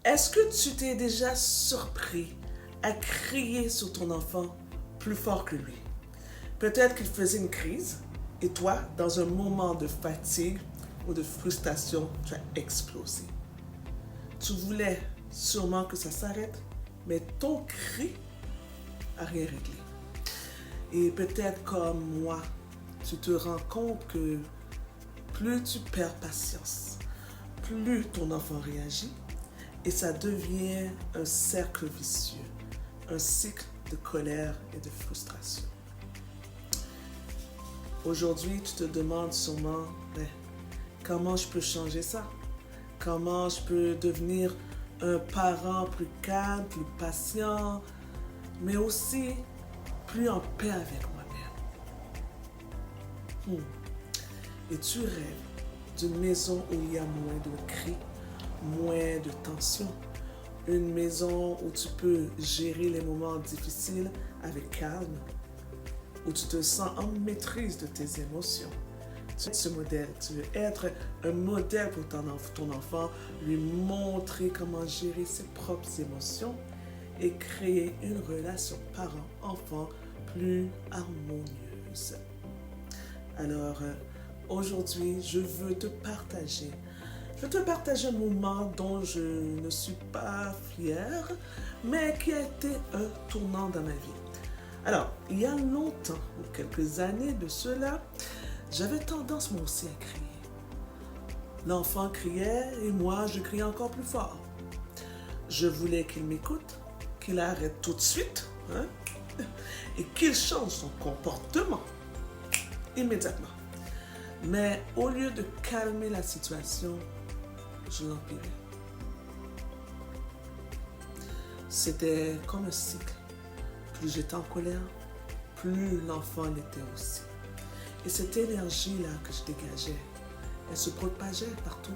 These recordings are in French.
Est-ce que tu t'es déjà surpris à crier sur ton enfant plus fort que lui? Peut-être qu'il faisait une crise et toi, dans un moment de fatigue ou de frustration, tu as explosé. Tu voulais sûrement que ça s'arrête, mais ton cri n'a rien réglé. Et peut-être comme moi, tu te rends compte que plus tu perds patience, plus ton enfant réagit et ça devient un cercle vicieux, un cycle de colère et de frustration. Aujourd'hui, tu te demandes sûrement, comment je peux changer ça? Comment je peux devenir un parent plus calme, plus patient, mais aussi plus en paix avec moi-même? Et tu rêves d'une maison où il y a moins de cris, moins de tension. Une maison où tu peux gérer les moments difficiles avec calme, où tu te sens en maîtrise de tes émotions. Tu veux être ce modèle, tu veux être un modèle pour ton enfant, lui montrer comment gérer ses propres émotions et créer une relation parent-enfant plus harmonieuse. Alors, aujourd'hui, je veux te partager un moment dont je ne suis pas fière, mais qui a été un tournant dans ma vie. Alors, il y a longtemps, ou quelques années de cela, j'avais tendance moi aussi à crier. L'enfant criait et moi, je criais encore plus fort. Je voulais qu'il m'écoute, qu'il arrête tout de suite, et qu'il change son comportement immédiatement. Mais au lieu de calmer la situation, je l'empirais. C'était comme un cycle. Plus j'étais en colère, plus l'enfant l'était aussi. Et cette énergie-là que je dégageais, elle se propageait partout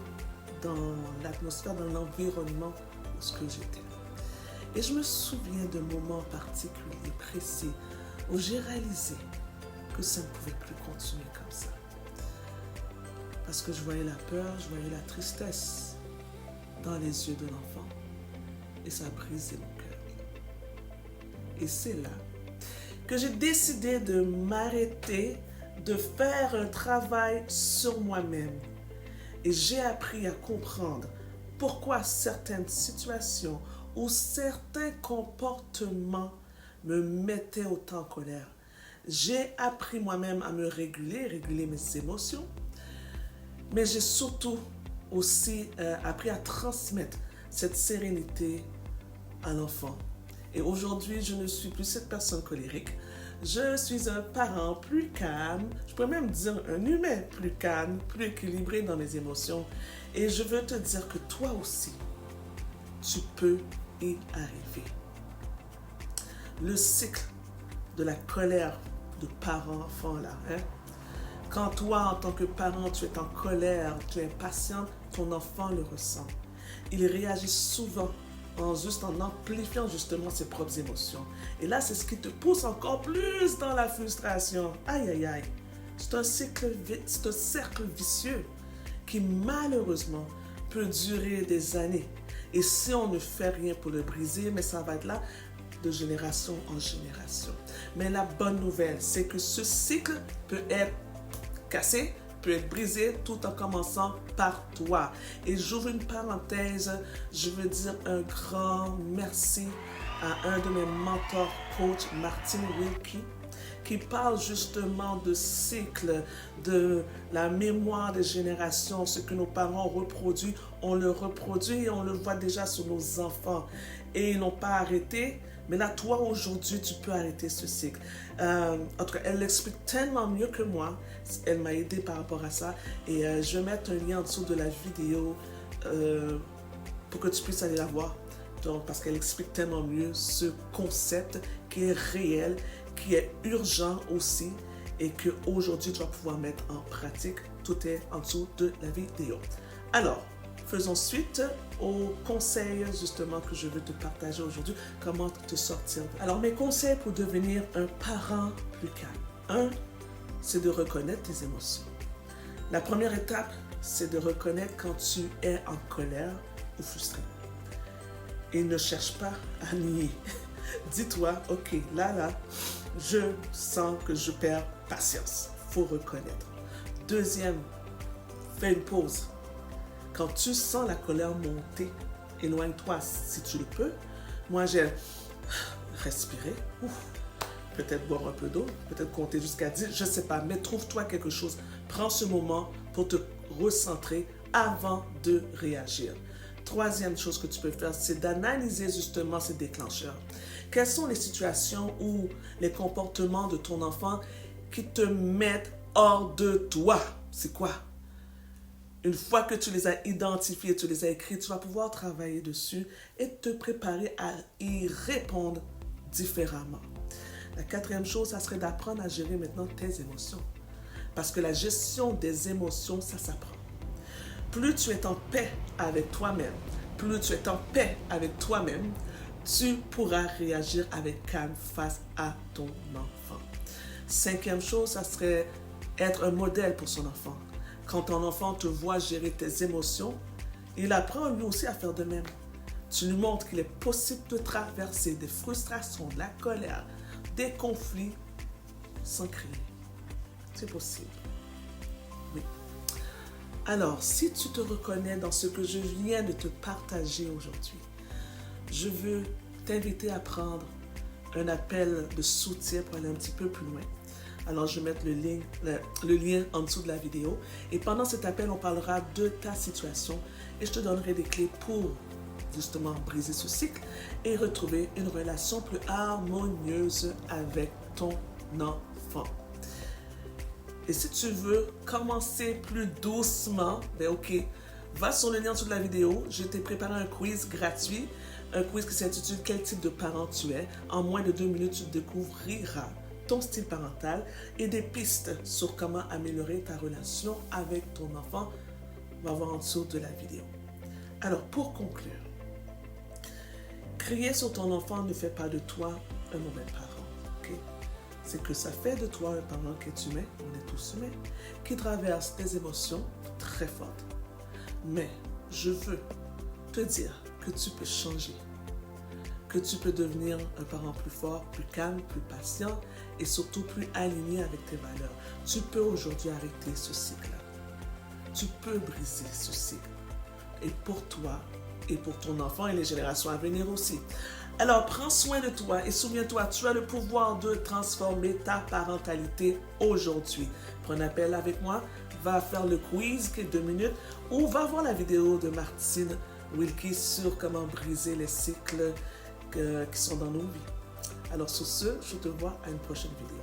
dans l'atmosphère, dans l'environnement où j'étais. Et je me souviens de moments particuliers, précis, où j'ai réalisé que ça ne pouvait plus continuer comme ça. Parce que je voyais la peur, je voyais la tristesse dans les yeux de l'enfant. Et ça a brisé mon cœur. Et c'est là que j'ai décidé de m'arrêter, de faire un travail sur moi-même. Et j'ai appris à comprendre pourquoi certaines situations ou certains comportements me mettaient autant en colère. J'ai appris moi-même à me réguler mes émotions, mais j'ai surtout aussi appris à transmettre cette sérénité à l'enfant. Et aujourd'hui, je ne suis plus cette personne colérique. Je suis un parent plus calme, je pourrais même dire un humain plus calme, plus équilibré dans mes émotions. Et je veux te dire que toi aussi, tu peux y arriver. Le cycle de la colère de parent-enfant là, quand toi, en tant que parent, tu es en colère, tu es impatient, ton enfant le ressent. Il réagit souvent en amplifiant justement ses propres émotions. Et là, c'est ce qui te pousse encore plus dans la frustration. Aïe, aïe, aïe. C'est un cercle vicieux qui malheureusement peut durer des années. Et si on ne fait rien pour le briser, mais ça va être là de génération en génération. Mais la bonne nouvelle, c'est que ce cycle peut être cassé, peut être brisé tout en commençant par toi. Et j'ouvre une parenthèse, je veux dire un grand merci à un de mes mentors, coach Martin Wilkie, qui parle justement de cycle, de la mémoire des générations, ce que nos parents reproduisent, on le reproduit et on le voit déjà sur nos enfants. Et ils n'ont pas arrêté, mais là, toi, aujourd'hui, tu peux arrêter ce cycle. En tout cas, elle l'explique tellement mieux que moi. Elle m'a aidé par rapport à ça. Et je vais mettre un lien en dessous de la vidéo pour que tu puisses aller la voir. Donc, parce qu'elle explique tellement mieux ce concept qui est réel, qui est urgent aussi et qu'aujourd'hui, tu vas pouvoir mettre en pratique. Tout est en dessous de la vidéo. Alors, faisons suite aux conseils justement que je veux te partager aujourd'hui. Comment te sortir. Alors, mes conseils pour devenir un parent plus calme. 1, c'est de reconnaître tes émotions. La première étape, c'est de reconnaître quand tu es en colère ou frustré. et ne cherche pas à nier. Dis-toi, ok, là, je sens que je perds patience. Il faut reconnaître. Deuxième, fais une pause. Quand tu sens la colère monter, éloigne-toi si tu le peux. Moi, j'ai respiré, peut-être boire un peu d'eau, peut-être compter jusqu'à 10, je ne sais pas, mais trouve-toi quelque chose. Prends ce moment pour te recentrer avant de réagir. Troisième chose que tu peux faire, c'est d'analyser justement ces déclencheurs. Quelles sont les situations ou les comportements de ton enfant qui te mettent hors de toi? C'est quoi? Une fois que tu les as identifiés, tu les as écrits, tu vas pouvoir travailler dessus et te préparer à y répondre différemment. La quatrième chose, ça serait d'apprendre à gérer maintenant tes émotions. Parce que la gestion des émotions, ça s'apprend. Plus tu es en paix avec toi-même, plus tu es en paix avec toi-même, tu pourras réagir avec calme face à ton enfant. Cinquième chose, ça serait être un modèle pour son enfant. Quand ton enfant te voit gérer tes émotions, il apprend lui aussi à faire de même. Tu lui montres qu'il est possible de traverser des frustrations, de la colère, des conflits sans crier. C'est possible. Oui. Alors, si tu te reconnais dans ce que je viens de te partager aujourd'hui, je veux t'inviter à prendre un appel de soutien pour aller un petit peu plus loin. Alors, je vais mettre le lien en dessous de la vidéo. Et pendant cet appel, on parlera de ta situation et je te donnerai des clés pour justement briser ce cycle et retrouver une relation plus harmonieuse avec ton enfant. Et si tu veux commencer plus doucement, ben ok, va sur le lien en dessous de la vidéo. Je t'ai préparé un quiz gratuit, un quiz qui s'intitule « Quel type de parent tu es ?» En moins de 2 minutes, tu découvriras ton style parental et des pistes sur comment améliorer ta relation avec ton enfant. On va voir en dessous de la vidéo. Alors, pour conclure, crier sur ton enfant ne fait pas de toi un mauvais parent. Okay? C'est que ça fait de toi un parent qui est humain, on est tous humains, qui traverse des émotions très fortes. Mais je veux te dire que tu peux changer, que tu peux devenir un parent plus fort, plus calme, plus patient et surtout plus aligné avec tes valeurs. Tu peux aujourd'hui arrêter ce cycle-là. Tu peux briser ce cycle. Et pour toi, et pour ton enfant et les générations à venir aussi. Alors, prends soin de toi et souviens-toi, tu as le pouvoir de transformer ta parentalité aujourd'hui. Prends un appel avec moi, va faire le quiz qui est 2 minutes ou va voir la vidéo de Martine Wilkie sur comment briser les cycles qui sont dans nos vies. Alors sur ce, je te vois à une prochaine vidéo.